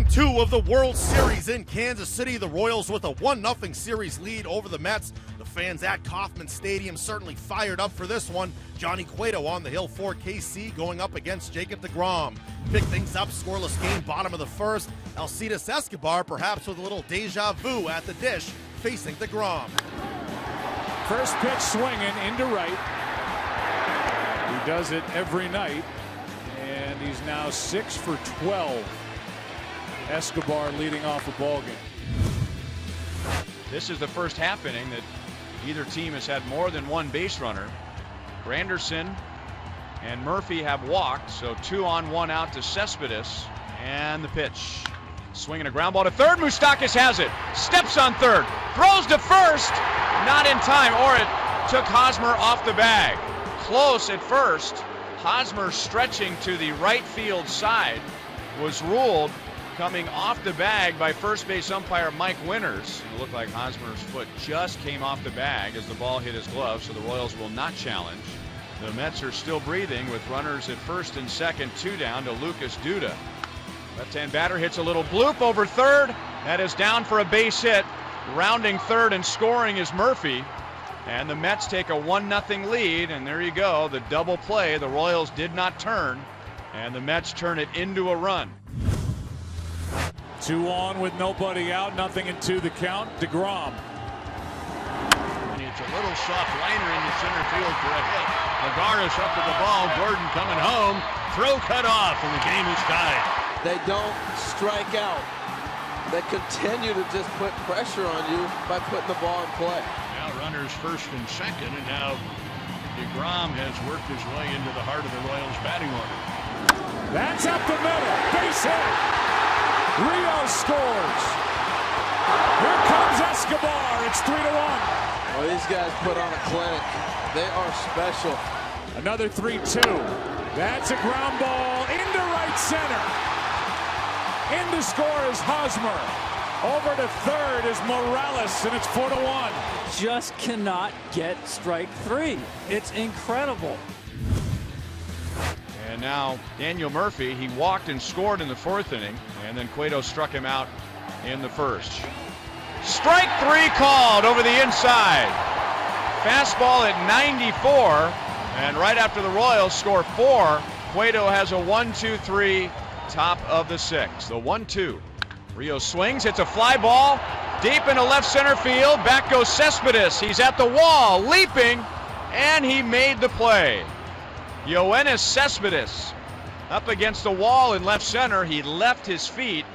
Game 2 of the World Series in Kansas City. The Royals with a 1-0 series lead over the Mets. The fans at Kauffman Stadium certainly fired up for this one. Johnny Cueto on the hill for KC going up against Jacob deGrom. Pick things up, scoreless game, bottom of the first. Alcides Escobar perhaps with a little deja vu at the dish, facing deGrom. First pitch swinging into right. He does it every night. And he's now 6 for 12. Escobar leading off a ball game. This is the first half inning that either team has had more than one base runner. Granderson and Murphy have walked, so 2 on 1 out to Cespedes. And the pitch. Swinging a ground ball to third. Moustakas has it. Steps on third. Throws to first. Not in time, or it took Hosmer off the bag. Close at first. Hosmer stretching to the right field side was ruled coming off the bag by first base umpire Mike Winters. It looked like Hosmer's foot just came off the bag as the ball hit his glove, so the Royals will not challenge. The Mets are still breathing with runners at first and second, 2 down to Lucas Duda. Left-hand batter hits a little bloop over third. That is down for a base hit. Rounding third and scoring is Murphy. And the Mets take a 1-0 lead, and there you go, the double play. The Royals did not turn, and the Mets turn it into a run. 2 on with nobody out, 0-2 the count. deGrom. And it's a little soft liner in the center field for a hit. Lagares up to the ball. Gordon coming home. Throw cut off, and the game is tied. They don't strike out. They continue to just put pressure on you by putting the ball in play. Now runners first and second, and now deGrom has worked his way into the heart of the Royals batting order. That's up the middle. Base hit. Rio scores. Here comes Escobar. It's 3-1. Well, these guys put on a clinic. They are special. Another 3-2. That's a ground ball into right center. In to score is Hosmer. Over to third is Morales, and it's 4-1. Just cannot get strike 3. It's incredible. And now Daniel Murphy, he walked and scored in the 4th inning, and then Cueto struck him out in the 1st. Strike 3 called over the inside. Fastball at 94, and right after the Royals score 4, Cueto has a 1-2-3, top of the 6th. The 1-2. Rio swings, hits a fly ball deep into left center field. Back goes Cespedes. He's at the wall, leaping, and he made the play. Yoenis Cespedes up against the wall in left center. He left his feet.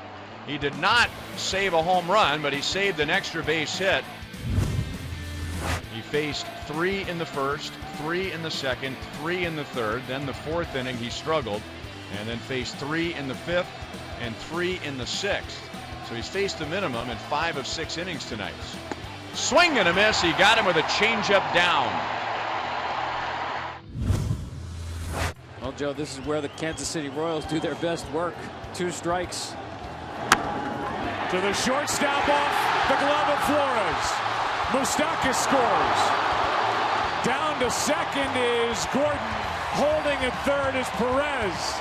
He did not save a home run, but he saved an extra base hit. He faced 3 in the 1st, 3 in the 2nd, 3 in the 3rd. Then the 4th inning he struggled, and then faced 3 in the 5th and 3 in the 6th. So he's faced the minimum in 5 of 6 innings tonight. Swing and a miss. He got him with a changeup down. Well, Joe, this is where the Kansas City Royals do their best work. 2 strikes. To the shortstop off the glove of Flores. Moustakas scores. Down to second is Gordon. Holding at third is Perez.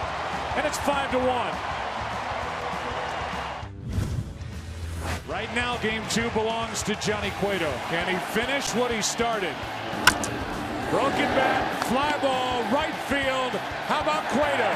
And it's 5-1. Right now, game 2 belongs to Johnny Cueto. Can he finish what he started? Broken bat, fly ball, right field. How about Cueto?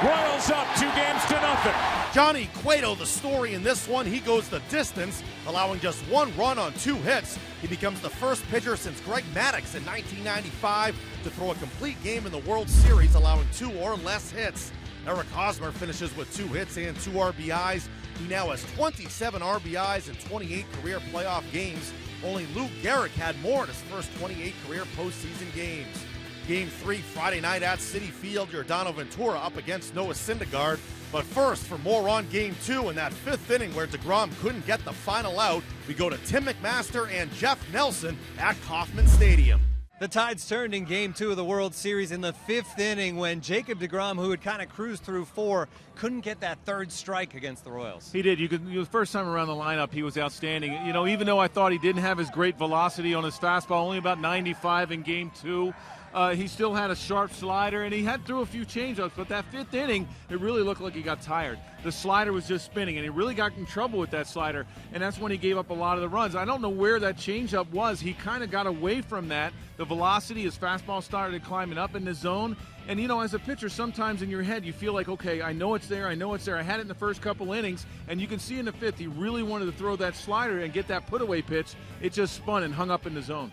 Royals up 2-0. Johnny Cueto, the story in this one. He goes the distance, allowing just 1 run on 2 hits. He becomes the first pitcher since Greg Maddux in 1995 to throw a complete game in the World Series, allowing 2 or less hits. Eric Hosmer finishes with 2 hits and 2 RBIs. He now has 27 RBIs in 28 career playoff games. Only Lou Gehrig had more in his first 28 career postseason games. Game 3 Friday night at Citi Field. Yordano Ventura up against Noah Syndergaard. But first, for more on Game 2 in that 5th inning where deGrom couldn't get the final out, we go to Tim McMaster and Jeff Nelson at Kauffman Stadium. The tides turned in Game 2 of the World Series in the 5th inning when Jacob deGrom, who had kind of cruised through 4, couldn't get that 3rd strike against the Royals. He did. The first time around the lineup, he was outstanding. Even though I thought he didn't have his great velocity on his fastball, only about 95 in Game 2, He still had a sharp slider, and he threw a few changeups, but that 5th inning, it really looked like he got tired. The slider was just spinning, and he really got in trouble with that slider, and that's when he gave up a lot of the runs. I don't know where that changeup was. He kind of got away from that. The velocity, his fastball started climbing up in the zone. And, you know, as a pitcher, sometimes in your head you feel like, okay, I know it's there, I know it's there. I had it in the first couple innings, and you can see in the 5th he really wanted to throw that slider and get that put-away pitch. It just spun and hung up in the zone.